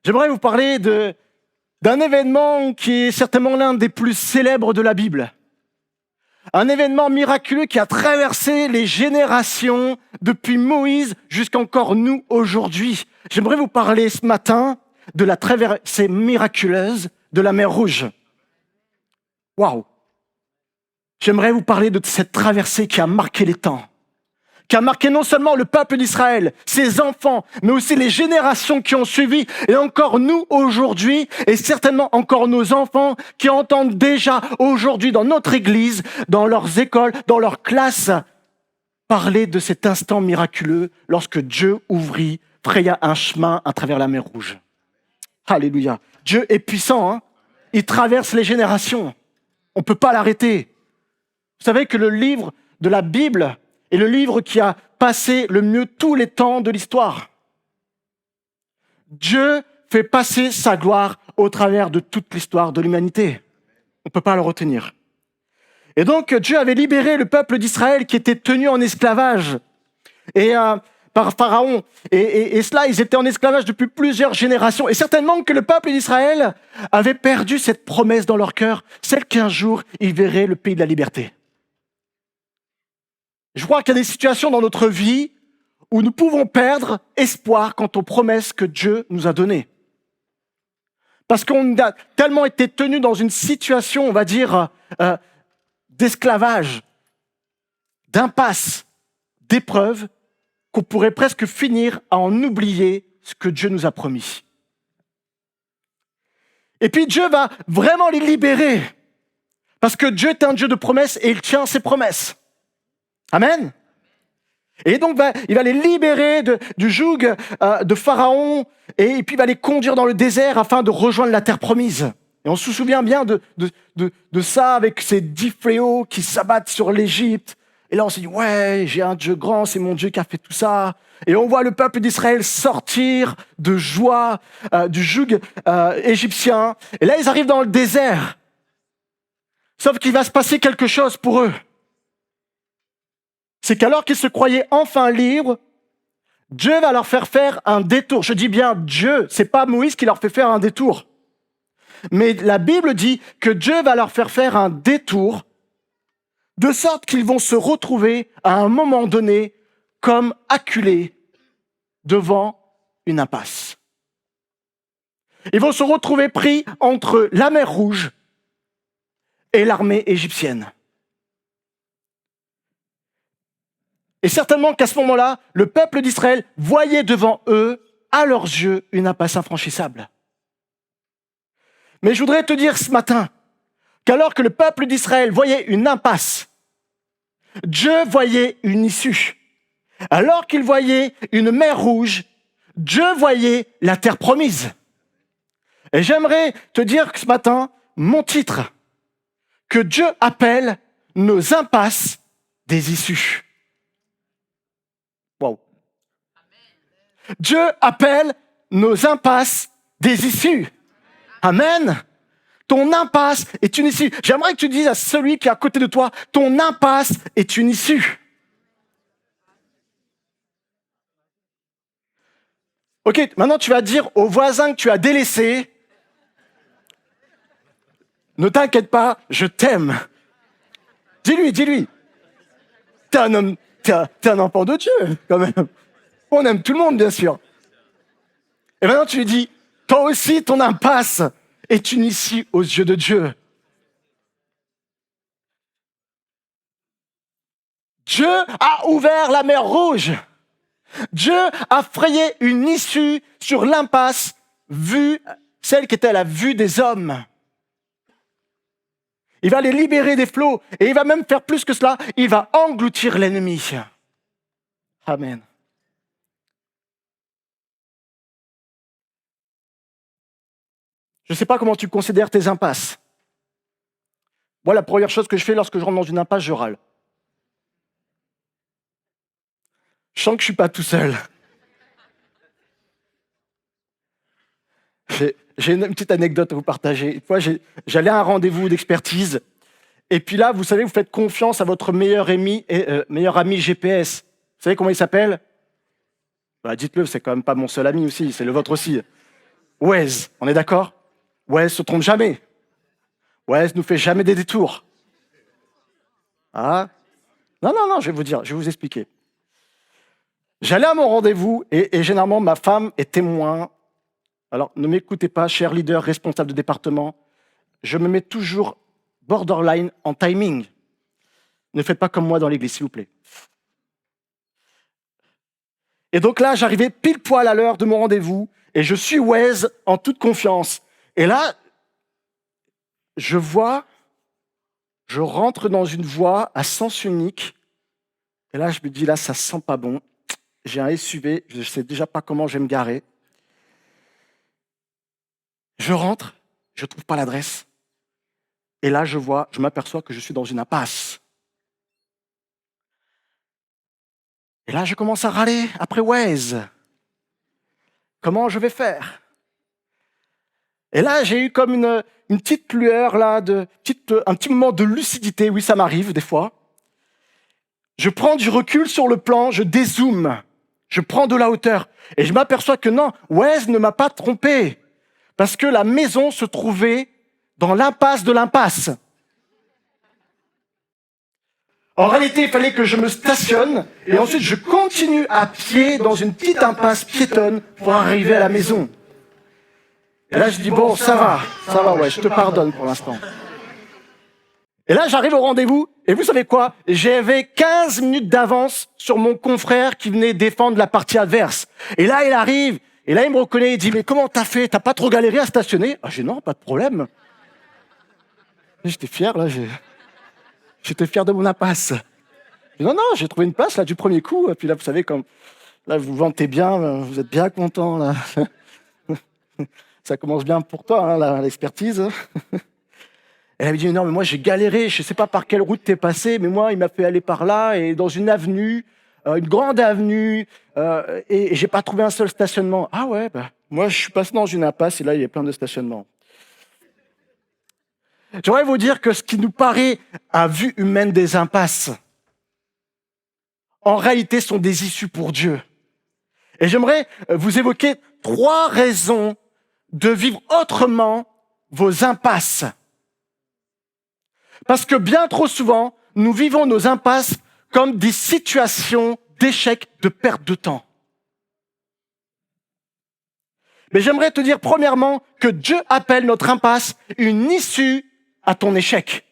J'aimerais vous parler d'un événement qui est certainement l'un des plus célèbres de la Bible. Un événement miraculeux qui a traversé les générations depuis Moïse jusqu'encore nous aujourd'hui. J'aimerais vous parler ce matin de la traversée miraculeuse de la mer Rouge. Waouh! J'aimerais vous parler de cette traversée qui a marqué les temps, qui a marqué non seulement le peuple d'Israël, ses enfants, mais aussi les générations qui ont suivi, et encore nous aujourd'hui, et certainement encore nos enfants qui entendent déjà aujourd'hui dans notre église, dans leurs écoles, dans leurs classes, parler de cet instant miraculeux lorsque Dieu fraya un chemin à travers la mer Rouge. Alléluia. Dieu est puissant, hein? Il traverse les générations. On ne peut pas l'arrêter. Vous savez que le livre de la Bible est le livre qui a passé le mieux tous les temps de l'histoire. Dieu fait passer sa gloire au travers de toute l'histoire de l'humanité. On ne peut pas le retenir. Et donc, Dieu avait libéré le peuple d'Israël qui était tenu en esclavage par Pharaon. Et cela, ils étaient en esclavage depuis plusieurs générations. Et certainement que le peuple d'Israël avait perdu cette promesse dans leur cœur, celle qu'un jour, ils verraient le pays de la liberté. Je crois qu'il y a des situations dans notre vie où nous pouvons perdre espoir quant aux promesses que Dieu nous a données. Parce qu'on a tellement été tenu dans une situation, on va dire, d'esclavage, d'impasse, d'épreuve, qu'on pourrait presque finir à en oublier ce que Dieu nous a promis. Et puis Dieu va vraiment les libérer, parce que Dieu est un Dieu de promesses et il tient ses promesses. Amen. Et donc, il va les libérer du joug de Pharaon et puis il va les conduire dans le désert afin de rejoindre la terre promise. Et on se souvient bien de ça avec ces 10 fléaux qui s'abattent sur l'Égypte. Et là, on se dit, ouais, j'ai un Dieu grand, c'est mon Dieu qui a fait tout ça. Et on voit le peuple d'Israël sortir de joie du joug égyptien. Et là, ils arrivent dans le désert. Sauf qu'il va se passer quelque chose pour eux. C'est qu'alors qu'ils se croyaient enfin libres, Dieu va leur faire un détour. Je dis bien Dieu, c'est pas Moïse qui leur fait faire un détour. Mais la Bible dit que Dieu va leur faire un détour, de sorte qu'ils vont se retrouver à un moment donné comme acculés devant une impasse. Ils vont se retrouver pris entre la mer Rouge et l'armée égyptienne. Et certainement qu'à ce moment-là, le peuple d'Israël voyait devant eux, à leurs yeux, une impasse infranchissable. Mais je voudrais te dire ce matin qu'alors que le peuple d'Israël voyait une impasse, Dieu voyait une issue. Alors qu'il voyait une mer rouge, Dieu voyait la terre promise. Et j'aimerais te dire que ce matin, mon titre, que Dieu appelle nos impasses des issues. Wow. Dieu appelle nos impasses des issues. Amen. Ton impasse est une issue. J'aimerais que tu dises à celui qui est à côté de toi, ton impasse est une issue. Ok, maintenant tu vas dire au voisin que tu as délaissé, ne t'inquiète pas, je t'aime. Dis-lui. T'es un homme, t'es un enfant de Dieu, quand même. On aime tout le monde, bien sûr. Et maintenant tu lui dis, toi aussi, ton impasse est une issue aux yeux de Dieu. Dieu a ouvert la mer Rouge. Dieu a frayé une issue sur l'impasse, celle qui était à la vue des hommes. Il va les libérer des flots et il va même faire plus que cela, il va engloutir l'ennemi. Amen. Je ne sais pas comment tu considères tes impasses. Moi, la première chose que je fais lorsque je rentre dans une impasse, je râle. Je sens que je ne suis pas tout seul. J'ai une petite anecdote à vous partager. Une fois, j'allais à un rendez-vous d'expertise. Et puis là, vous savez, vous faites confiance à votre meilleur ami GPS. Vous savez comment il s'appelle ? Dites-le, c'est quand même pas mon seul ami aussi, c'est le vôtre aussi. Waze, on est d'accord? Waze se trompe jamais. Waze nous fait jamais des détours. Ah? Non, je vais vous dire, je vais vous expliquer. J'allais à mon rendez-vous et généralement ma femme est témoin. Alors ne m'écoutez pas, cher leader, responsable de département, je me mets toujours borderline en timing. Ne faites pas comme moi dans l'église, s'il vous plaît. Et donc là, j'arrivais pile poil à l'heure de mon rendez-vous et je suis Waze en toute confiance. Et là, je rentre dans une voie à sens unique. Et là, je me dis, là, ça sent pas bon. J'ai un SUV, je ne sais déjà pas comment je vais me garer. Je rentre, je ne trouve pas l'adresse. Et là, je m'aperçois que je suis dans une impasse. Et là, je commence à râler après Waze. Comment je vais faire? Et là, j'ai eu comme une petite lueur, là, un petit moment de lucidité. Oui, ça m'arrive des fois. Je prends du recul sur le plan, je dézoome. Je prends de la hauteur. Et je m'aperçois que non, Waze ne m'a pas trompé. Parce que la maison se trouvait dans l'impasse de l'impasse. En réalité, il fallait que je me stationne et ensuite je continue à pied dans une petite impasse piétonne pour arriver à la maison. Et là, je dis, bon, ça va, ouais, je te pardonne pour l'instant. Et là, j'arrive au rendez-vous et vous savez quoi? J'avais 15 minutes d'avance sur mon confrère qui venait défendre la partie adverse. Et là, il arrive, et là, il me reconnaît, il dit, mais comment t'as fait? T'as pas trop galéré à stationner? Ah, j'ai dit, non, pas de problème. J'étais fier, là, j'étais fier de mon impasse. Non, j'ai trouvé une place là du premier coup. Et puis là, vous savez, comme là, vous vantez bien, vous êtes bien content là. Ça commence bien pour toi, hein, l'expertise. Elle avait dit non, mais moi j'ai galéré. Je sais pas par quelle route t'es passé, mais moi il m'a fait aller par là et dans une avenue, une grande avenue, et j'ai pas trouvé un seul stationnement. Ah ouais, moi je suis passé dans une impasse et là il y a plein de stationnements. J'aimerais vous dire que ce qui nous paraît à vue humaine des impasses, en réalité, sont des issues pour Dieu. Et j'aimerais vous évoquer 3 raisons de vivre autrement vos impasses. Parce que bien trop souvent, nous vivons nos impasses comme des situations d'échec, de perte de temps. Mais j'aimerais te dire premièrement que Dieu appelle notre impasse une issue à ton échec.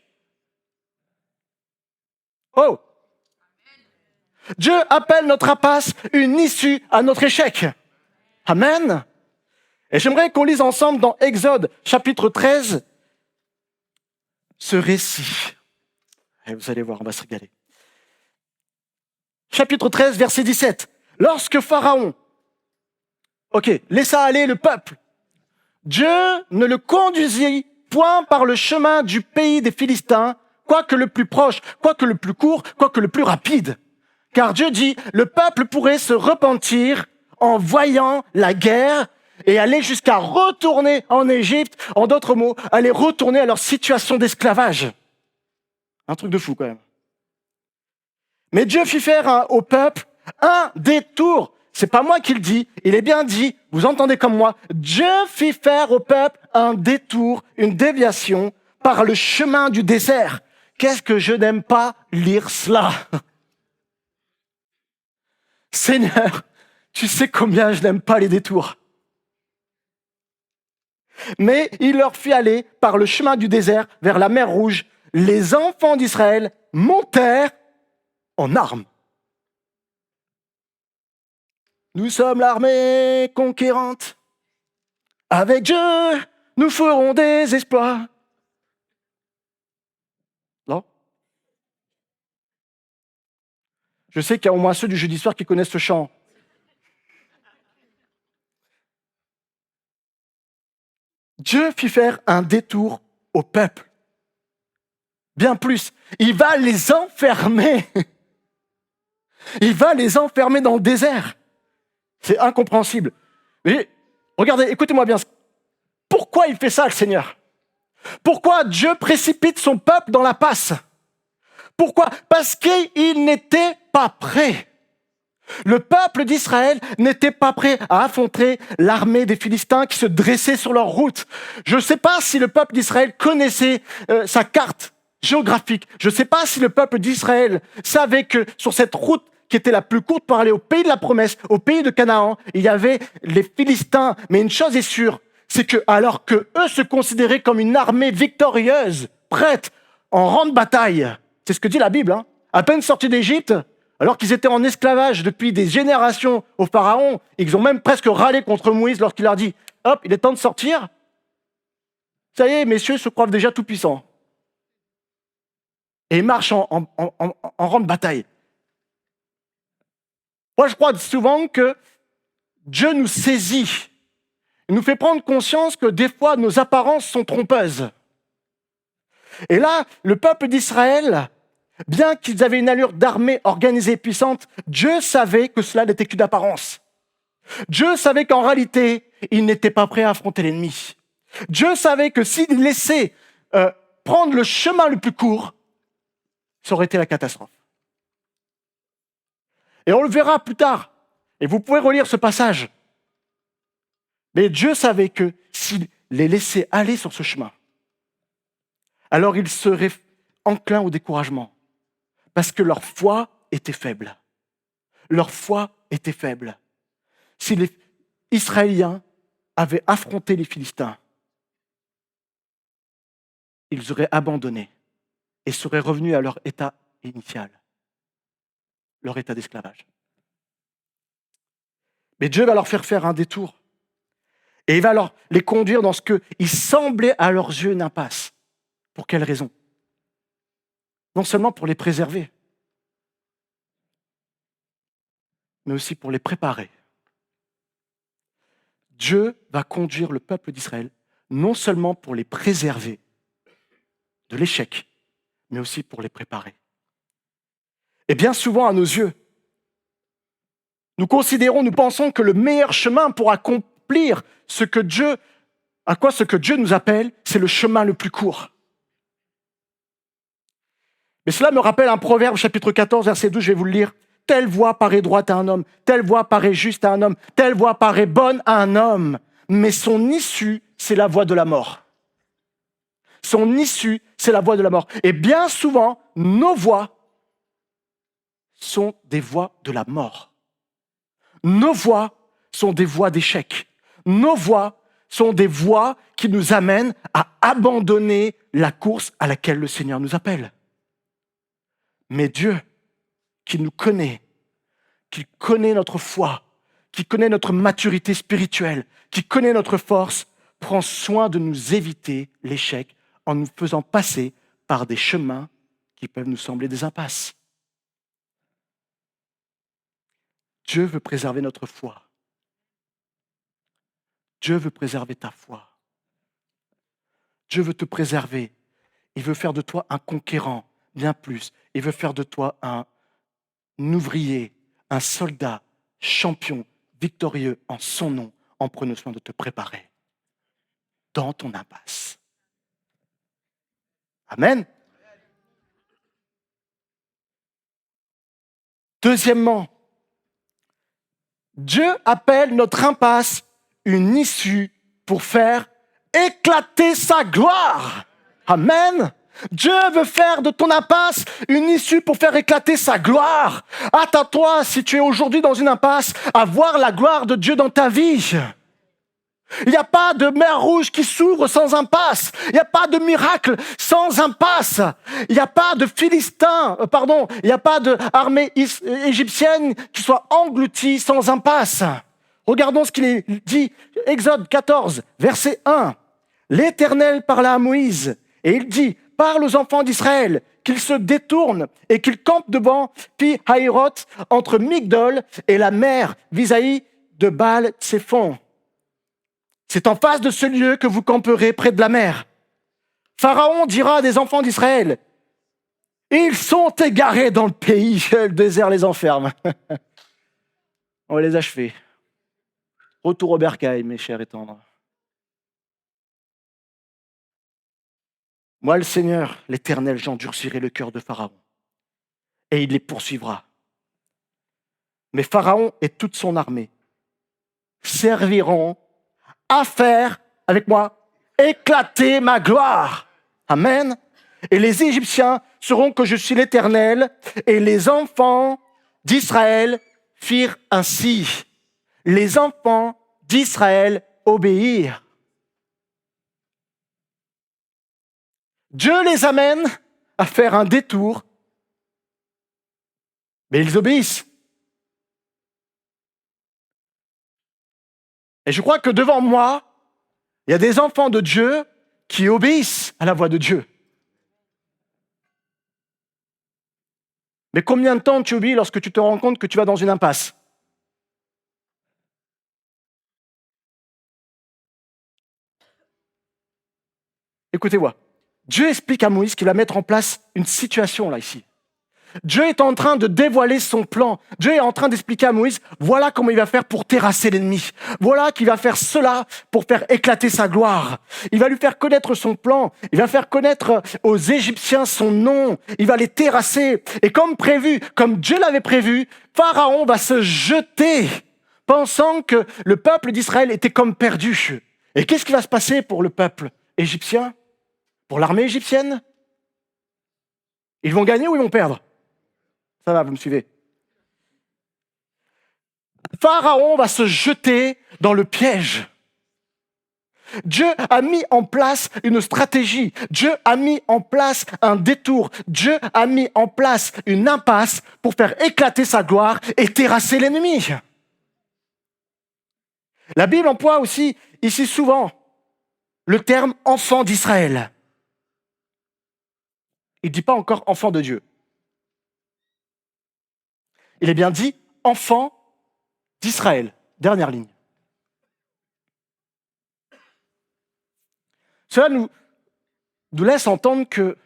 Oh! Dieu appelle notre impasse une issue à notre échec. Amen. Et j'aimerais qu'on lise ensemble dans Exode, chapitre 13, ce récit. Et vous allez voir, on va se régaler. Chapitre 13, verset 17. Lorsque Pharaon, laissa aller le peuple, Dieu ne le conduisit point par le chemin du pays des Philistins, quoique le plus proche, quoique le plus court, quoique le plus rapide. Car Dieu dit, le peuple pourrait se repentir en voyant la guerre et aller jusqu'à retourner en Égypte, en d'autres mots, aller retourner à leur situation d'esclavage. Un truc de fou quand même. Mais Dieu fit faire au peuple un détour. C'est pas moi qui le dis, il est bien dit, vous entendez comme moi. Dieu fit faire au peuple un détour, une déviation par le chemin du désert. Qu'est-ce que je n'aime pas lire cela? Seigneur, tu sais combien je n'aime pas les détours. Mais il leur fit aller par le chemin du désert vers la mer Rouge. Les enfants d'Israël montèrent en armes. Nous sommes l'armée conquérante. Avec Dieu, nous ferons des exploits. Non? Je sais qu'il y a au moins ceux du jeudi soir qui connaissent ce chant. Dieu fit faire un détour au peuple. Bien plus, il va les enfermer. Il va les enfermer dans le désert. C'est incompréhensible. Mais regardez, écoutez-moi bien. Pourquoi il fait ça, le Seigneur? Pourquoi Dieu précipite son peuple dans la passe? Pourquoi? Parce qu'il n'était pas prêt. Le peuple d'Israël n'était pas prêt à affronter l'armée des Philistins qui se dressait sur leur route. Je ne sais pas si le peuple d'Israël connaissait sa carte géographique. Je ne sais pas si le peuple d'Israël savait que sur cette route qui était la plus courte pour aller au pays de la promesse, au pays de Canaan, il y avait les Philistins. Mais une chose est sûre, c'est que alors que eux se considéraient comme une armée victorieuse, prête, en rang de bataille, c'est ce que dit la Bible, hein, à peine sortis d'Égypte, alors qu'ils étaient en esclavage depuis des générations au Pharaon, ils ont même presque râlé contre Moïse lorsqu'il leur dit « Hop, il est temps de sortir ». Ça y est, messieurs se croient déjà tout puissants. Et ils marchent en rang de bataille. Moi, je crois souvent que Dieu nous saisit. Il nous fait prendre conscience que des fois, nos apparences sont trompeuses. Et là, le peuple d'Israël, bien qu'ils avaient une allure d'armée organisée et puissante, Dieu savait que cela n'était qu'une apparence. Dieu savait qu'en réalité, il n'était pas prêt à affronter l'ennemi. Dieu savait que s'il laissait prendre le chemin le plus court, ça aurait été la catastrophe. Et on le verra plus tard. Et vous pouvez relire ce passage. Mais Dieu savait que s'il les laissait aller sur ce chemin, alors ils seraient enclins au découragement. Parce que leur foi était faible. Leur foi était faible. Si les Israéliens avaient affronté les Philistins, ils auraient abandonné et seraient revenus à leur état initial, leur état d'esclavage. Mais Dieu va leur faire un détour. Et il va les conduire dans ce qui semblait à leurs yeux une impasse. Pour quelle raison? Non seulement pour les préserver, mais aussi pour les préparer. Dieu va conduire le peuple d'Israël non seulement pour les préserver de l'échec, mais aussi pour les préparer. Et bien souvent, à nos yeux, nous pensons que le meilleur chemin pour accomplir ce que Dieu nous appelle, c'est le chemin le plus court. Mais cela me rappelle un proverbe, chapitre 14, verset 12, je vais vous le lire. Telle voie paraît droite à un homme, telle voie paraît juste à un homme, telle voie paraît bonne à un homme, mais son issue, c'est la voie de la mort. Son issue, c'est la voie de la mort. Et bien souvent, nos voies sont des voies de la mort. Nos voies sont des voies d'échec. Nos voies sont des voies qui nous amènent à abandonner la course à laquelle le Seigneur nous appelle. Mais Dieu, qui nous connaît, qui connaît notre foi, qui connaît notre maturité spirituelle, qui connaît notre force, prend soin de nous éviter l'échec en nous faisant passer par des chemins qui peuvent nous sembler des impasses. Dieu veut préserver notre foi. Dieu veut préserver ta foi. Dieu veut te préserver. Il veut faire de toi un conquérant, bien plus. Il veut faire de toi un ouvrier, un soldat, champion, victorieux en son nom, en prenant soin de te préparer dans ton impasse. Amen. Deuxièmement, Dieu appelle notre impasse une issue pour faire éclater sa gloire. Amen. Dieu veut faire de ton impasse une issue pour faire éclater sa gloire. Attends-toi, si tu es aujourd'hui dans une impasse, à voir la gloire de Dieu dans ta vie. Il n'y a pas de mer rouge qui s'ouvre sans impasse. Il n'y a pas de miracle sans impasse. Il n'y a pas de Philistins, il n'y a pas d'armée égyptienne qui soit engloutie sans impasse. Regardons ce qu'il est dit, Exode 14, verset 1. L'Éternel parla à Moïse et il dit, parle aux enfants d'Israël qu'ils se détournent et qu'ils campent devant Pi-Hahiroth entre Migdol et la mer vis-à-vis de Baal-Tséphon. C'est en face de ce lieu que vous camperez près de la mer. Pharaon dira des enfants d'Israël, ils sont égarés dans le pays, le désert les enferme. On va les achever. Retour au bercail, mes chers et tendres. Moi, le Seigneur, l'Éternel, j'endurcirai le cœur de Pharaon, et il les poursuivra. Mais Pharaon et toute son armée serviront à faire, avec moi, éclater ma gloire. Amen. Et les Égyptiens sauront que je suis l'Éternel, et les enfants d'Israël firent ainsi. Les enfants d'Israël obéirent. Dieu les amène à faire un détour, mais ils obéissent. Et je crois que devant moi, il y a des enfants de Dieu qui obéissent à la voix de Dieu. Mais combien de temps tu obéis lorsque tu te rends compte que tu vas dans une impasse? Écoutez-moi. Dieu explique à Moïse qu'il va mettre en place une situation là, ici. Dieu est en train de dévoiler son plan. Dieu est en train d'expliquer à Moïse, voilà comment il va faire pour terrasser l'ennemi. Voilà qu'il va faire cela pour faire éclater sa gloire. Il va lui faire connaître son plan. Il va faire connaître aux Égyptiens son nom. Il va les terrasser. Et comme prévu, comme Dieu l'avait prévu, Pharaon va se jeter, pensant que le peuple d'Israël était comme perdu. Et qu'est-ce qui va se passer pour le peuple égyptien? Pour l'armée égyptienne? Ils vont gagner ou ils vont perdre? Ça va, vous me suivez? Pharaon va se jeter dans le piège. Dieu a mis en place une stratégie. Dieu a mis en place un détour. Dieu a mis en place une impasse pour faire éclater sa gloire et terrasser l'ennemi. La Bible emploie aussi ici souvent le terme enfant d'Israël. Il ne dit pas encore enfant de Dieu. Il est bien dit enfant d'Israël. Dernière ligne. Cela nous laisse entendre que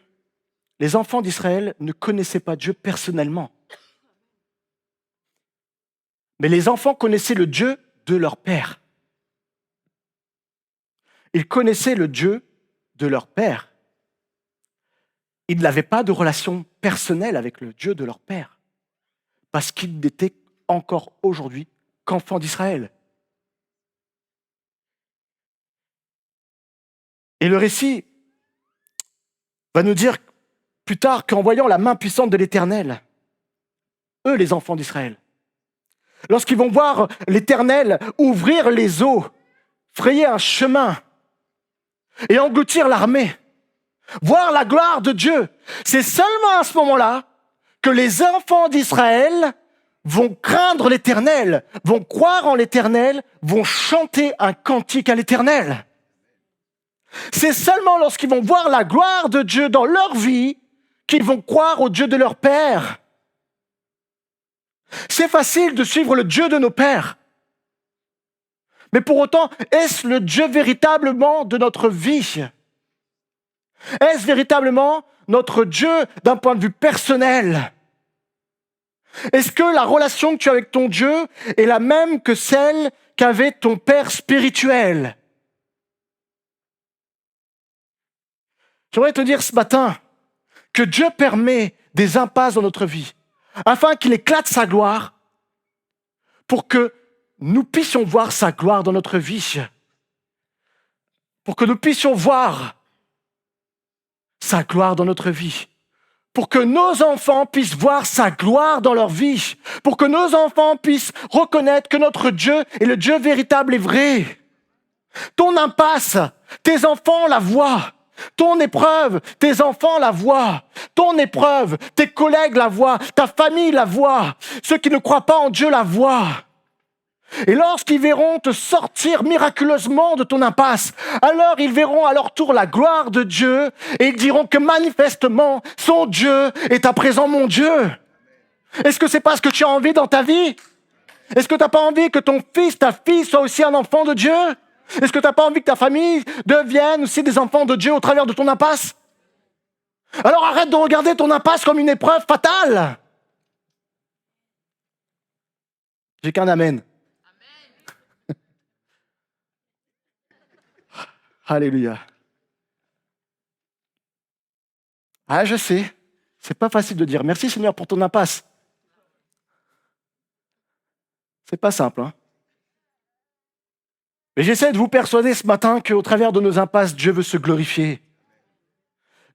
les enfants d'Israël ne connaissaient pas Dieu personnellement. Mais les enfants connaissaient le Dieu de leur père. Ils connaissaient le Dieu de leur père. Ils n'avaient pas de relation personnelle avec le Dieu de leur père. Parce qu'ils n'étaient encore aujourd'hui qu'enfants d'Israël. Et le récit va nous dire plus tard qu'en voyant la main puissante de l'Éternel, eux, les enfants d'Israël, lorsqu'ils vont voir l'Éternel ouvrir les eaux, frayer un chemin et engloutir l'armée, voir la gloire de Dieu, c'est seulement à ce moment-là que les enfants d'Israël vont craindre l'Éternel, vont croire en l'Éternel, vont chanter un cantique à l'Éternel. C'est seulement lorsqu'ils vont voir la gloire de Dieu dans leur vie qu'ils vont croire au Dieu de leur père. C'est facile de suivre le Dieu de nos pères. Mais pour autant, est-ce le Dieu véritablement de notre vie? Est-ce véritablement notre Dieu d'un point de vue personnel? Est-ce que la relation que tu as avec ton Dieu est la même que celle qu'avait ton père spirituel? J'aimerais te dire ce matin que Dieu permet des impasses dans notre vie afin qu'il éclate sa gloire pour que nous puissions voir sa gloire dans notre vie. Pour que nous puissions voir sa gloire dans notre vie. Pour que nos enfants puissent voir sa gloire dans leur vie. Pour que nos enfants puissent reconnaître que notre Dieu est le Dieu véritable et vrai. Ton impasse, tes enfants la voient. Ton épreuve, tes enfants la voient. Ton épreuve, tes collègues la voient. Ta famille la voit. Ceux qui ne croient pas en Dieu la voient. Et lorsqu'ils verront te sortir miraculeusement de ton impasse, alors ils verront à leur tour la gloire de Dieu et ils diront que manifestement, son Dieu est à présent mon Dieu. Est-ce que c'est pas ce que tu as envie dans ta vie? Est-ce que tu n'as pas envie que ton fils, ta fille soit aussi un enfant de Dieu? Est-ce que tu n'as pas envie que ta famille devienne aussi des enfants de Dieu au travers de ton impasse? Alors arrête de regarder ton impasse comme une épreuve fatale. J'ai qu'un amen. Alléluia. Ah, je sais, c'est pas facile de dire merci Seigneur pour ton impasse. C'est pas simple, hein? Mais j'essaie de vous persuader ce matin qu'au travers de nos impasses, Dieu veut se glorifier.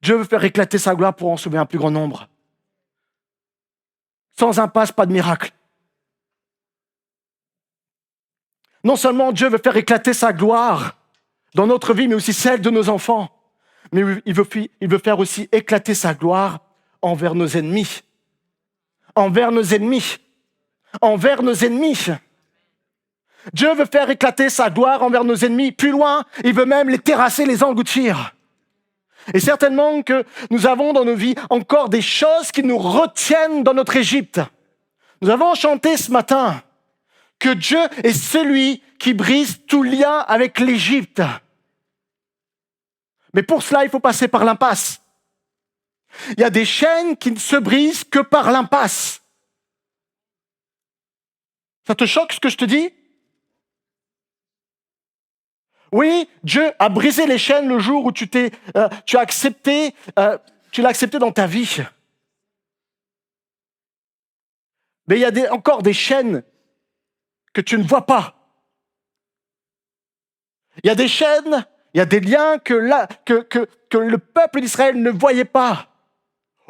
Dieu veut faire éclater sa gloire pour en sauver un plus grand nombre. Sans impasse, pas de miracle. Non seulement Dieu veut faire éclater sa gloire dans notre vie, mais aussi celle de nos enfants. Mais il veut faire aussi éclater sa gloire envers nos ennemis. Envers nos ennemis. Envers nos ennemis. Dieu veut faire éclater sa gloire envers nos ennemis. Plus loin, il veut même les terrasser, les engloutir. Et certainement que nous avons dans nos vies encore des choses qui nous retiennent dans notre Égypte. Nous avons chanté ce matin que Dieu est celui qui brise tout lien avec l'Égypte. Mais pour cela, il faut passer par l'impasse. Il y a des chaînes qui ne se brisent que par l'impasse. Ça te choque ce que je te dis? Oui, Dieu a brisé les chaînes le jour où tu l'as accepté dans ta vie. Mais il y a encore des chaînes que tu ne vois pas. Il y a des chaînes, il y a des liens que le peuple d'Israël ne voyait pas.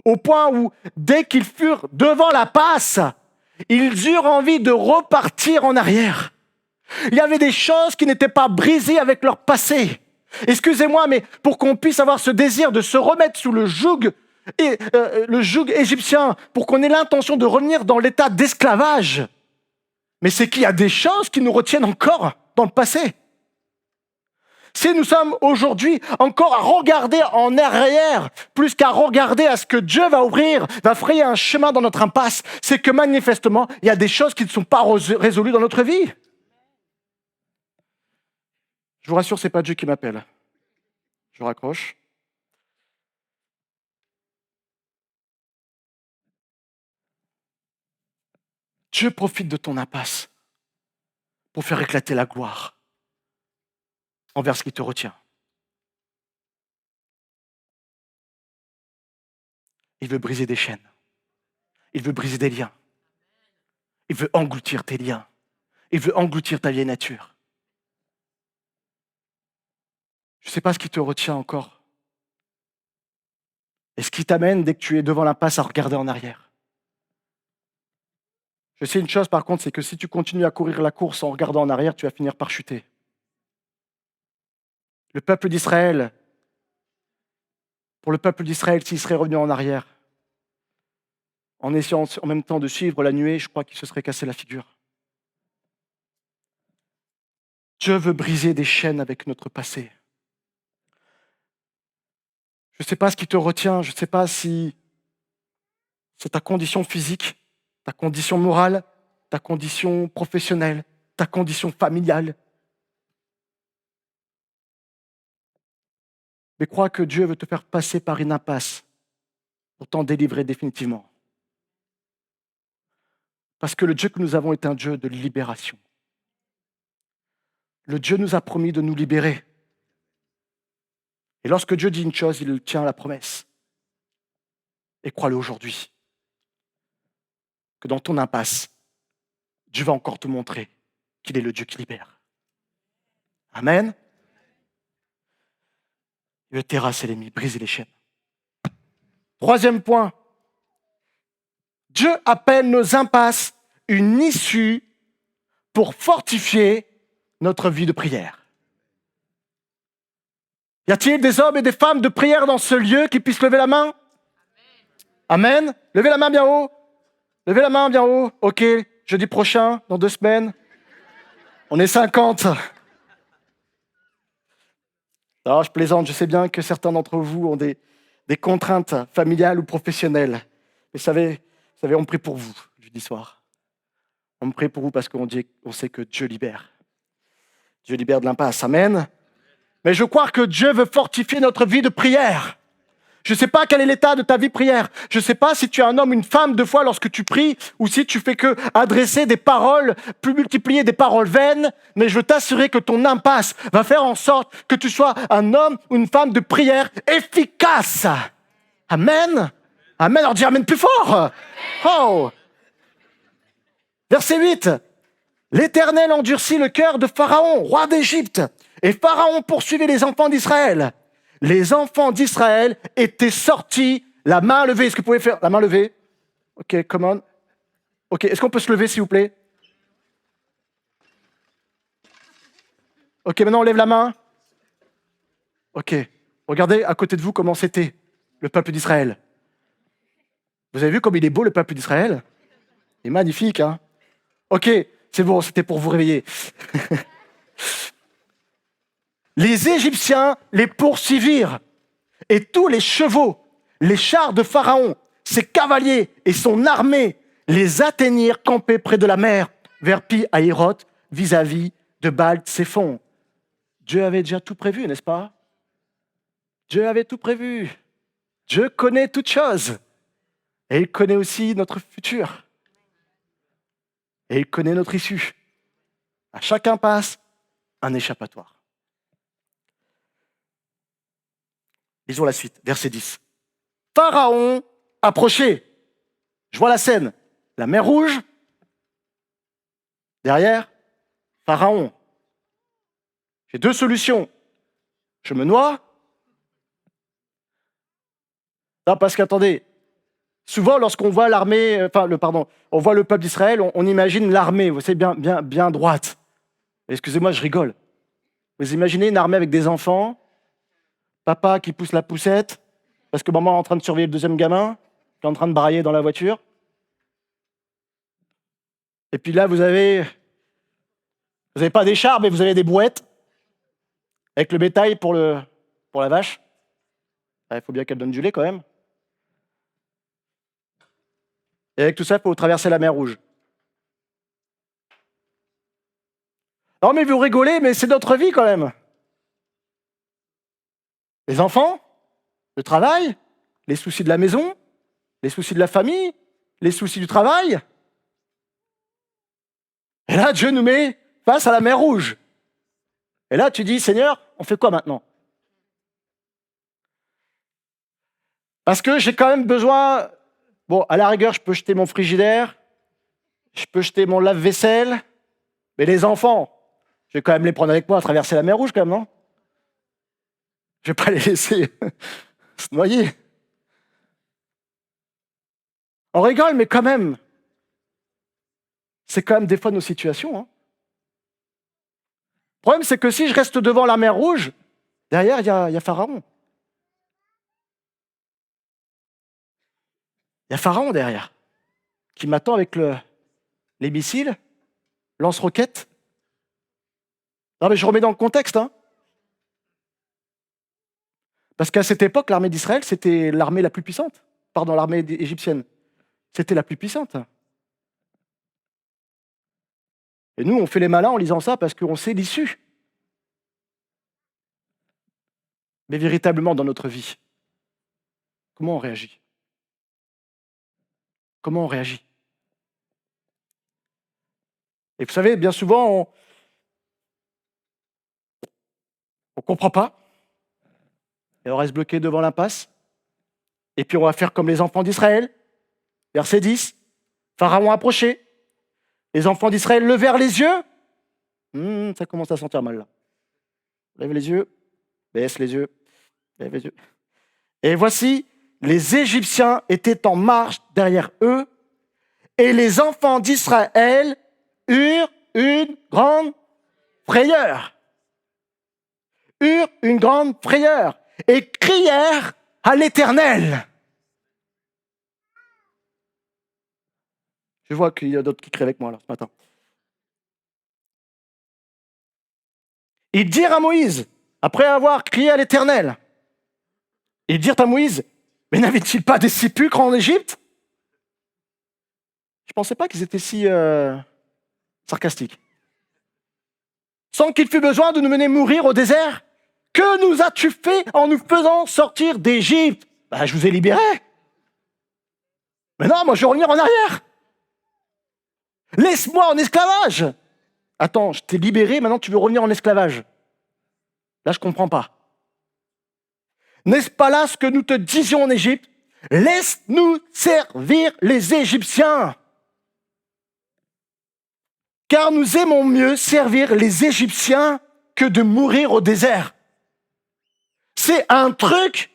Au point où, dès qu'ils furent devant la passe, ils eurent envie de repartir en arrière. Il y avait des choses qui n'étaient pas brisées avec leur passé. Excusez-moi, mais pour qu'on puisse avoir ce désir de se remettre sous le joug égyptien, pour qu'on ait l'intention de revenir dans l'état d'esclavage, mais c'est qu'il y a des choses qui nous retiennent encore dans le passé. Si nous sommes aujourd'hui encore à regarder en arrière, plus qu'à regarder à ce que Dieu va ouvrir, va frayer un chemin dans notre impasse, c'est que manifestement, il y a des choses qui ne sont pas résolues dans notre vie. Je vous rassure, ce n'est pas Dieu qui m'appelle. Je raccroche. Dieu profite de ton impasse pour faire éclater la gloire envers ce qui te retient. Il veut briser des chaînes. Il veut briser des liens. Il veut engloutir tes liens. Il veut engloutir ta vieille nature. Je ne sais pas ce qui te retient encore. Et ce qui t'amène, dès que tu es devant l'impasse, à regarder en arrière. Je sais une chose par contre, c'est que si tu continues à courir la course en regardant en arrière, tu vas finir par chuter. Pour le peuple d'Israël, s'il serait revenu en arrière, en essayant en même temps de suivre la nuée, je crois qu'il se serait cassé la figure. Dieu veut briser des chaînes avec notre passé. Je ne sais pas ce qui te retient, je ne sais pas si c'est ta condition physique, ta condition morale, ta condition professionnelle, ta condition familiale. Mais crois que Dieu veut te faire passer par une impasse pour t'en délivrer définitivement. Parce que le Dieu que nous avons est un Dieu de libération. Le Dieu nous a promis de nous libérer. Et lorsque Dieu dit une chose, il tient à la promesse. Et crois-le aujourd'hui. Que dans ton impasse, Dieu va encore te montrer qu'il est le Dieu qui libère. Amen. Il veut terrasser l'ennemi, briser les chaînes. Troisième point. Dieu appelle nos impasses une issue pour fortifier notre vie de prière. Y a-t-il des hommes et des femmes de prière dans ce lieu qui puissent lever la main? Amen. Levez la main bien haut. Levez la main bien haut. Ok, jeudi prochain, dans 2 semaines. On est 50. Alors, je plaisante, je sais bien que certains d'entre vous ont des contraintes familiales ou professionnelles. Mais vous savez, on prie pour vous, jeudi soir. On prie pour vous parce qu'on sait que Dieu libère. Dieu libère de l'impasse. Amen. Mais je crois que Dieu veut fortifier notre vie de prière. Je ne sais pas quel est l'état de ta vie de prière. Je ne sais pas si tu es un homme, une femme, deux fois lorsque tu pries, ou si tu fais que adresser des paroles, plus multiplier des paroles vaines. Mais je veux t'assurer que ton impasse va faire en sorte que tu sois un homme ou une femme de prière efficace. Amen. Amen. Alors dis amen plus fort. Oh. Verset 8. L'Éternel endurcit le cœur de Pharaon, roi d'Égypte, et Pharaon poursuivait les enfants d'Israël. Les enfants d'Israël étaient sortis, la main levée. Est-ce que vous pouvez faire la main levée? Ok, come on. Ok, est-ce qu'on peut se lever, s'il vous plaît? Ok, maintenant on lève la main. Ok, regardez à côté de vous comment c'était, le peuple d'Israël. Vous avez vu comme il est beau, le peuple d'Israël? Il est magnifique, hein? Ok, c'est bon, c'était pour vous réveiller. Les Égyptiens les poursuivirent, et tous les chevaux, les chars de Pharaon, ses cavaliers et son armée les atteignirent campés près de la mer, vers Pi-Hahiroth, vis-à-vis de Baal-Tséphon. Dieu avait déjà tout prévu, n'est-ce pas? Dieu avait tout prévu. Dieu connaît toutes choses. Et il connaît aussi notre futur. Et il connaît notre issue. À chaque impasse, un échappatoire. Lisons la suite, verset 10. Pharaon approchait. Je vois la scène. La mer Rouge. Derrière, Pharaon. J'ai deux solutions. Je me noie. Non, parce qu'attendez, souvent lorsqu'on voit l'armée, on voit le peuple d'Israël, on imagine l'armée, vous savez, bien droite. Excusez-moi, je rigole. Vous imaginez une armée avec des enfants, papa qui pousse la poussette, parce que maman est en train de surveiller le deuxième gamin, qui est en train de brailler dans la voiture. Et puis là, vous avez pas des chars, mais vous avez des brouettes, avec le bétail pour la vache. Il faut bien qu'elle donne du lait quand même. Et avec tout ça, il faut traverser la mer Rouge. Non mais vous rigolez, mais c'est notre vie quand même. Les enfants, le travail, les soucis de la maison, les soucis de la famille, les soucis du travail. Et là, Dieu nous met face à la mer Rouge. Et là, tu dis, Seigneur, on fait quoi maintenant? Parce que j'ai quand même besoin... Bon, à la rigueur, je peux jeter mon frigidaire, je peux jeter mon lave-vaisselle, mais les enfants, je vais quand même les prendre avec moi à traverser la mer Rouge quand même, non? Je vais pas les laisser se noyer. On rigole, mais quand même, c'est quand même des fois nos situations. Hein. Le problème, c'est que si je reste devant la mer Rouge, derrière, il y a Pharaon. Il y a Pharaon derrière, qui m'attend avec les missiles, lance-roquettes. Non, mais je remets dans le contexte. Hein. Parce qu'à cette époque, l'armée d'Israël, c'était l'armée la plus puissante. Pardon, l'armée égyptienne. C'était la plus puissante. Et nous, on fait les malins en lisant ça parce qu'on sait l'issue. Mais véritablement, dans notre vie, comment on réagit? Comment on réagit? Et vous savez, bien souvent, on ne comprend pas. Et on reste bloqué devant l'impasse. Et puis on va faire comme les enfants d'Israël. Verset 10. Pharaon approchait. Les enfants d'Israël levèrent les yeux. Ça commence à sentir mal là. Lève les yeux. Baisse les yeux. Lève les yeux. Et voici, les Égyptiens étaient en marche derrière eux. Et les enfants d'Israël eurent une grande frayeur. Eurent une grande frayeur. Et crièrent à l'Éternel. Je vois qu'il y a d'autres qui crient avec moi là, ce matin. Ils dirent à Moïse, après avoir crié à l'Éternel, ils dirent à Moïse, mais n'avait-il pas des sépulcres en Égypte? Je ne pensais pas qu'ils étaient si sarcastiques. Sans qu'il fût besoin de nous mener mourir au désert? Que nous as-tu fait en nous faisant sortir d'Égypte? Je vous ai libérés. Mais non, moi je veux revenir en arrière. Laisse-moi en esclavage. Attends, je t'ai libéré, maintenant tu veux revenir en esclavage. Là, je ne comprends pas. N'est-ce pas là ce que nous te disions en Égypte? Laisse-nous servir les Égyptiens. car nous aimons mieux servir les Égyptiens que de mourir au désert. C'est un truc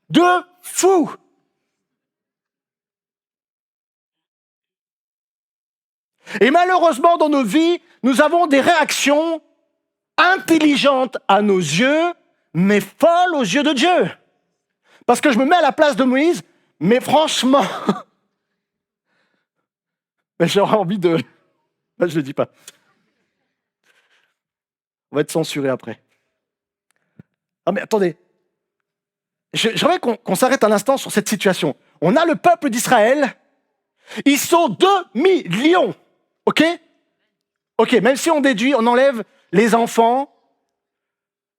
de fou. Et malheureusement, dans nos vies, nous avons des réactions intelligentes à nos yeux, mais folles aux yeux de Dieu. Parce que je me mets à la place de Moïse, mais franchement, j'aurais envie de... Là, je ne le dis pas. On va être censuré après. Ah mais attendez, j'aimerais qu'on s'arrête un instant sur cette situation. On a le peuple d'Israël, ils sont 2 millions, ok ? Ok, même si on déduit, on enlève les enfants,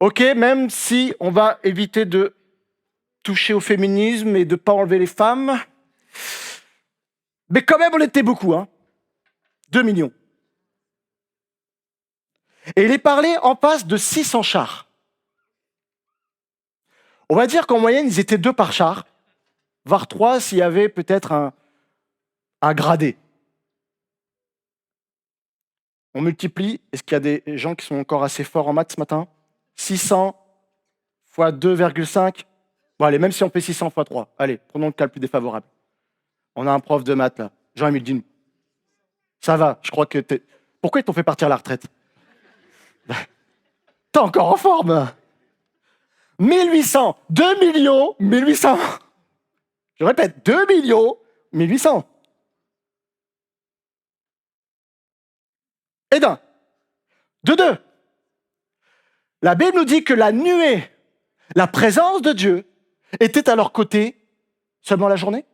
ok, même si on va éviter de toucher au féminisme et de ne pas enlever les femmes, mais quand même on était beaucoup, 2 millions. Et il est parlé en face de 600 chars. On va dire qu'en moyenne, ils étaient 2 par char, voire 3 s'il y avait peut-être un gradé. On multiplie. Est-ce qu'il y a des gens qui sont encore assez forts en maths ce matin ? 600 fois 2,5. Bon, allez, même si on fait 600 fois 3. Allez, prenons le cas le plus défavorable. On a un prof de maths, là. Jean-Émile, dis-nous. Ça va, je crois que t'es... Pourquoi ils t'ont fait partir à la retraite ? T'es encore en forme. 1800. 2 millions, 1800. Je répète, 2 millions, 1800. Et d'un. De 2. La Bible nous dit que la nuée, la présence de Dieu, était à leur côté seulement la journée ?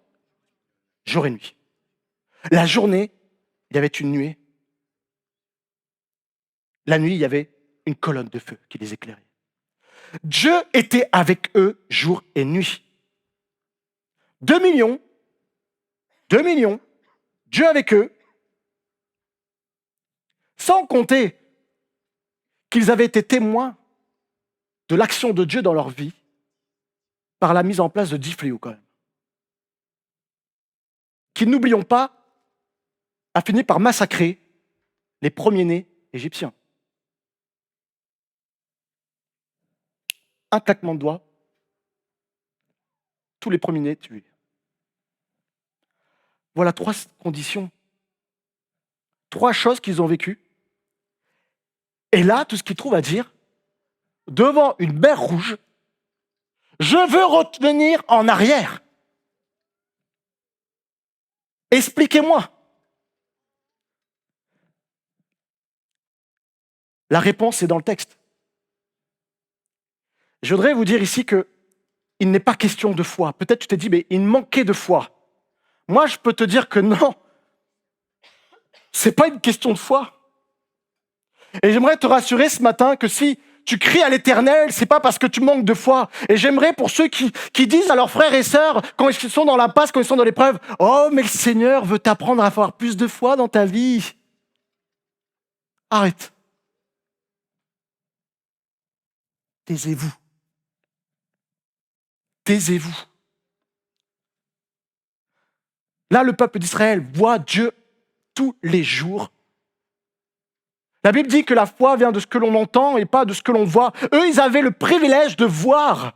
Jour et nuit. La journée, il y avait une nuée. La nuit, il y avait une colonne de feu qui les éclairait. Dieu était avec eux jour et nuit. 2 millions, Dieu avec eux, sans compter qu'ils avaient été témoins de l'action de Dieu dans leur vie par la mise en place de 10 fléaux quand même. Qui, n'oublions pas, a fini par massacrer les premiers-nés égyptiens. Un claquement de doigts, tous les premiers-nés tués. Voilà 3 conditions, 3 choses qu'ils ont vécues. Et là, tout ce qu'ils trouvent à dire, devant une mer rouge, je veux revenir en arrière. Expliquez-moi. La réponse est dans le texte. Je voudrais vous dire ici qu'il n'est pas question de foi. Peut-être tu t'es dit, mais il manquait de foi. Moi, je peux te dire que non. C'est pas une question de foi. Et j'aimerais te rassurer ce matin que si tu cries à l'Éternel, c'est pas parce que tu manques de foi. Et j'aimerais pour ceux qui disent à leurs frères et sœurs, quand ils sont dans l'impasse, quand ils sont dans l'épreuve, « Oh, mais le Seigneur veut t'apprendre à avoir plus de foi dans ta vie. » Arrête. Taisez-vous. Taisez-vous. Là, le peuple d'Israël voit Dieu tous les jours. La Bible dit que la foi vient de ce que l'on entend et pas de ce que l'on voit. Eux, ils avaient le privilège de voir.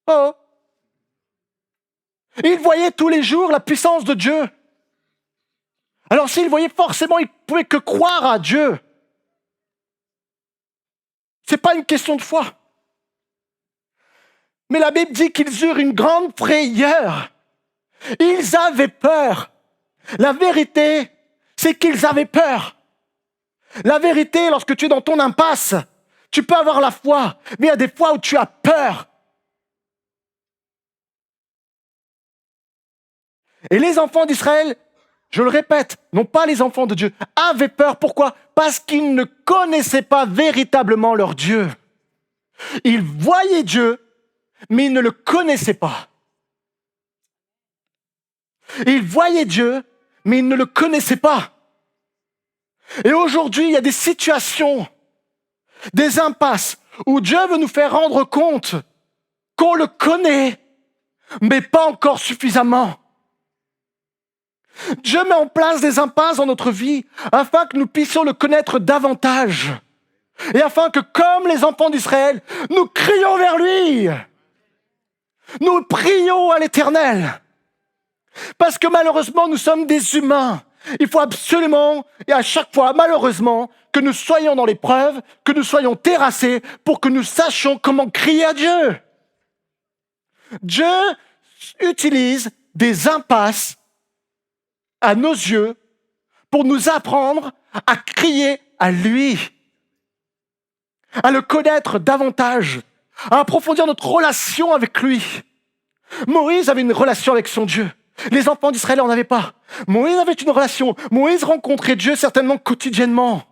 Oh. Ils voyaient tous les jours la puissance de Dieu. Alors s'ils voyaient forcément, ils ne pouvaient que croire à Dieu. Ce n'est pas une question de foi. Mais la Bible dit qu'ils eurent une grande frayeur. Ils avaient peur. La vérité, c'est qu'ils avaient peur. La vérité, lorsque tu es dans ton impasse, tu peux avoir la foi, mais il y a des fois où tu as peur. Et les enfants d'Israël, je le répète, non pas les enfants de Dieu, avaient peur. Pourquoi ? Parce qu'ils ne connaissaient pas véritablement leur Dieu. Ils voyaient Dieu, mais ils ne le connaissaient pas. Ils voyaient Dieu, mais ils ne le connaissaient pas. Et aujourd'hui, il y a des situations, des impasses, où Dieu veut nous faire rendre compte qu'on le connaît, mais pas encore suffisamment. Dieu met en place des impasses dans notre vie afin que nous puissions le connaître davantage. Et afin que, comme les enfants d'Israël, nous crions vers lui. Nous prions à l'Éternel. Parce que malheureusement, nous sommes des humains. Il faut absolument, et à chaque fois, malheureusement, que nous soyons dans l'épreuve, que nous soyons terrassés pour que nous sachions comment crier à Dieu. Dieu utilise des impasses à nos yeux pour nous apprendre à crier à lui, à le connaître davantage, à approfondir notre relation avec lui. Moïse avait une relation avec son Dieu. Les enfants d'Israël n'en avaient pas. Moïse avait une relation. Moïse rencontrait Dieu certainement quotidiennement.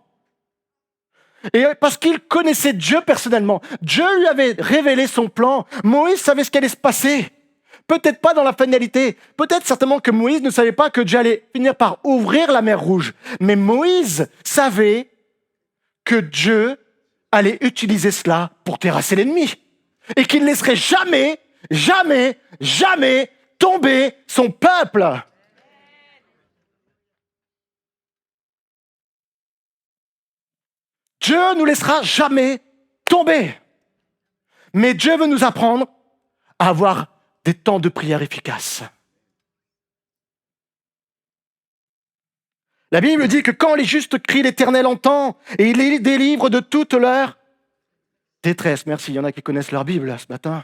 Et parce qu'il connaissait Dieu personnellement, Dieu lui avait révélé son plan. Moïse savait ce qui allait se passer. Peut-être pas dans la finalité. Peut-être certainement que Moïse ne savait pas que Dieu allait finir par ouvrir la mer Rouge. Mais Moïse savait que Dieu allait utiliser cela pour terrasser l'ennemi. Et qu'il ne laisserait jamais, jamais, jamais tomber son peuple. Dieu ne nous laissera jamais tomber. Mais Dieu veut nous apprendre à avoir des temps de prière efficaces. La Bible dit que quand les justes crient, l'Éternel entend et il les délivre de toute leur détresse. Merci, il y en a qui connaissent leur Bible là, ce matin.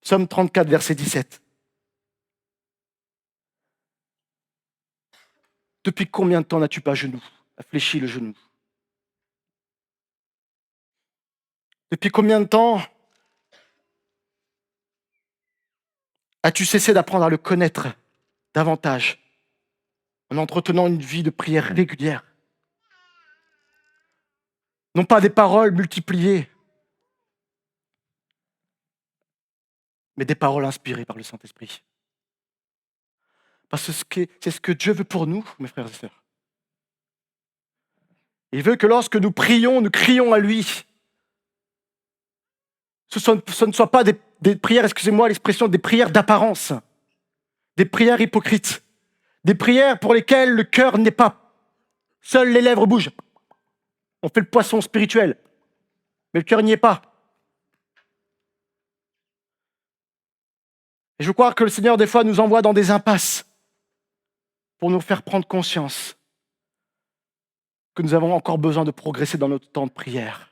Psaume 34, verset 17. Depuis combien de temps n'as-tu pas fléchi le genou? Depuis combien de temps as-tu cessé d'apprendre à le connaître davantage en entretenant une vie de prière régulière? Non pas des paroles multipliées, mais des paroles inspirées par le Saint-Esprit. Parce que c'est ce que Dieu veut pour nous, mes frères et sœurs. Il veut que lorsque nous prions, nous crions à lui. Ce ne soit pas des prières, excusez-moi l'expression, des prières d'apparence, des prières hypocrites, des prières pour lesquelles le cœur n'est pas. Seules les lèvres bougent. On fait le poisson spirituel, mais le cœur n'y est pas. Et je crois que le Seigneur, des fois, nous envoie dans des impasses pour nous faire prendre conscience que nous avons encore besoin de progresser dans notre temps de prière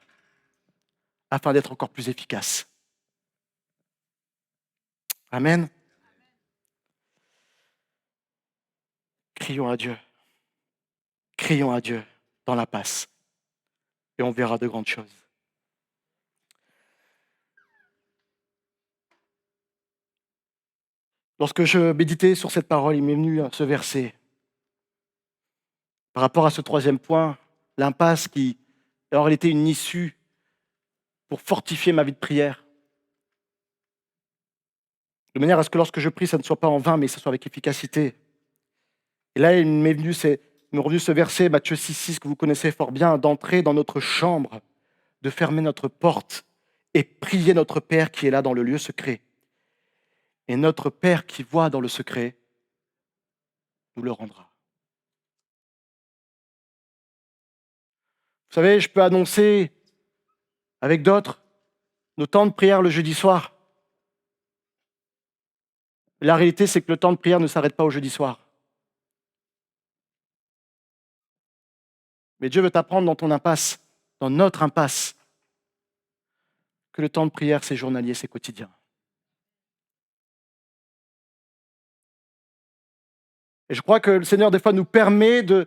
afin d'être encore plus efficaces. Amen. Crions à Dieu. Crions à Dieu dans la passe et on verra de grandes choses. Lorsque je méditais sur cette parole, il m'est venu ce verset. Par rapport à ce troisième point, l'impasse qui est en réalité une issue pour fortifier ma vie de prière. De manière à ce que lorsque je prie, ça ne soit pas en vain, mais que ce soit avec efficacité. Et là, il m'est revenu ce verset, Matthieu 6,6, que vous connaissez fort bien, d'entrer dans notre chambre, de fermer notre porte et prier notre Père qui est là dans le lieu secret. Et notre Père qui voit dans le secret nous le rendra. Vous savez, je peux annoncer avec d'autres nos temps de prière le jeudi soir. La réalité, c'est que le temps de prière ne s'arrête pas au jeudi soir. Mais Dieu veut t'apprendre dans ton impasse, dans notre impasse, que le temps de prière, c'est journalier, c'est quotidien. Et je crois que le Seigneur, des fois, nous permet de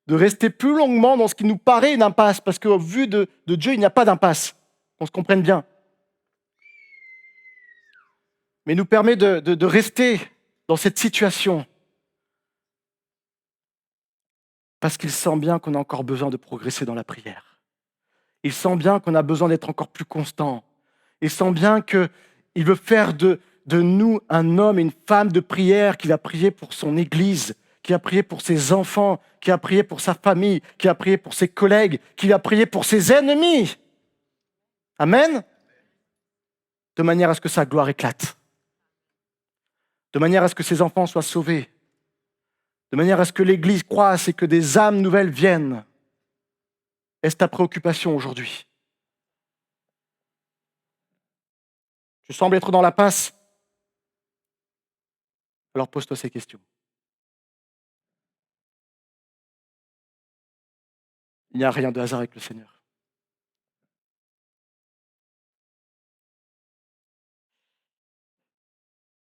rester plus longuement dans ce qui nous paraît une impasse, parce qu'au vu de Dieu, il n'y a pas d'impasse, qu'on se comprenne bien. Mais il nous permet de rester dans cette situation, parce qu'il sent bien qu'on a encore besoin de progresser dans la prière. Il sent bien qu'on a besoin d'être encore plus constant. Il sent bien qu'il veut faire de nous un homme et une femme de prière qui va prier pour son Église, qui va prier pour ses enfants, qui va prier pour sa famille, qui va prier pour ses collègues, qui va prier pour ses ennemis. Amen. De manière à ce que sa gloire éclate. de manière à ce que ses enfants soient sauvés, de manière à ce que l'Église croisse et que des âmes nouvelles viennent. Est-ce ta préoccupation aujourd'hui? Tu sembles être dans la passe? Alors pose-toi ces questions. Il n'y a rien de hasard avec le Seigneur.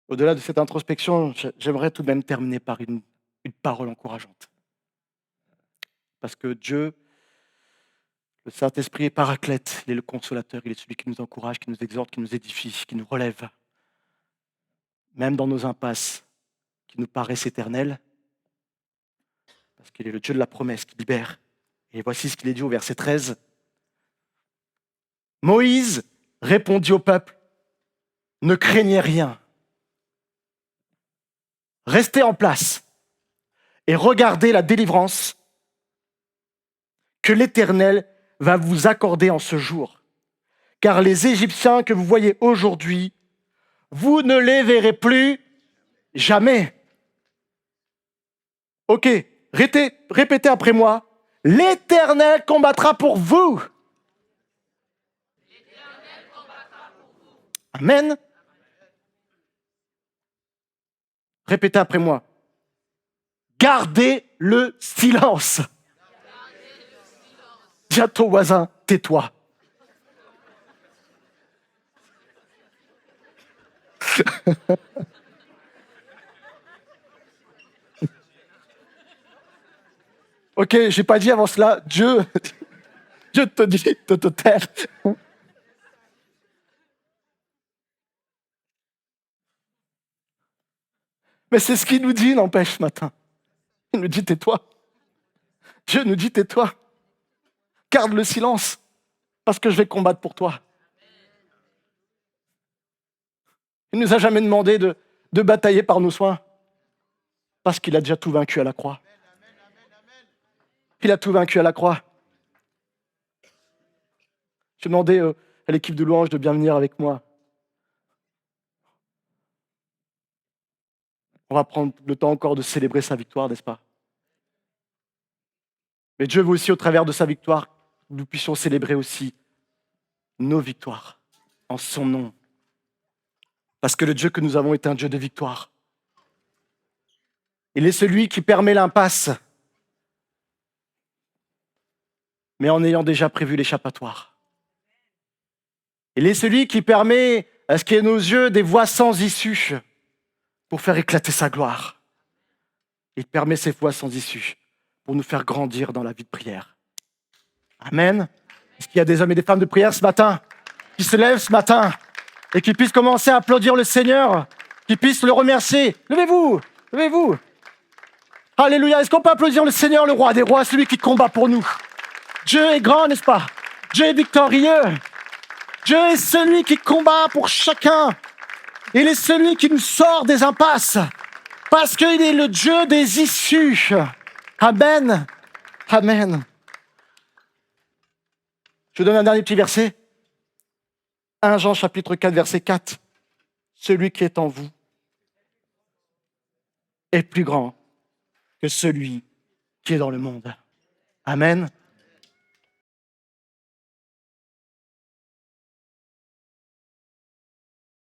Au-delà de cette introspection, j'aimerais tout de même terminer par une parole encourageante. Parce que Dieu, le Saint-Esprit est paraclète, il est le consolateur, il est celui qui nous encourage, qui nous exhorte, qui nous édifie, qui nous relève. Même dans nos impasses qui nous paraissent éternelles, parce qu'il est le Dieu de la promesse qui libère. Et voici ce qu'il est dit au verset 13. Moïse répondit au peuple, ne craignez rien. Restez en place et regardez la délivrance que l'Éternel va vous accorder en ce jour. Car les Égyptiens que vous voyez aujourd'hui, vous ne les verrez plus jamais. Ok, répétez après moi. L'Éternel combattra pour vous. Amen. Répétez après moi. Gardez le silence. Dis à ton voisin, tais-toi. Ok, j'ai pas dit avant cela, Dieu te dit de te taire. Mais c'est ce qu'il nous dit, n'empêche, ce matin. Il nous dit, tais-toi. Dieu nous dit, tais-toi. Garde le silence, parce que je vais combattre pour toi. Il ne nous a jamais demandé de batailler par nos soins, parce qu'il a déjà tout vaincu à la croix. Il a tout vaincu à la croix. J'ai demandé à l'équipe de louange de bien venir avec moi. On va prendre le temps encore de célébrer sa victoire, n'est-ce pas? Mais Dieu veut aussi, au travers de sa victoire, que nous puissions célébrer aussi nos victoires en son nom. Parce que le Dieu que nous avons est un Dieu de victoire. Il est celui qui permet l'impasse, mais en ayant déjà prévu l'échappatoire. Il est celui qui permet à ce qu'il y ait nos yeux des voies sans issue pour faire éclater sa gloire. Il permet ces voies sans issue pour nous faire grandir dans la vie de prière. Amen. Est-ce qu'il y a des hommes et des femmes de prière ce matin qui se lèvent ce matin et qui puissent commencer à applaudir le Seigneur, qui puissent le remercier? Levez-vous, levez-vous. Alléluia. Est-ce qu'on peut applaudir le Seigneur, le roi des rois, celui qui combat pour nous? Dieu est grand, n'est-ce pas? Dieu est victorieux. Dieu est celui qui combat pour chacun. Il est celui qui nous sort des impasses. Parce qu'il est le Dieu des issues. Amen. Amen. Je vous donne un dernier petit verset. 1 Jean chapitre 4, verset 4. Celui qui est en vous est plus grand que celui qui est dans le monde. Amen.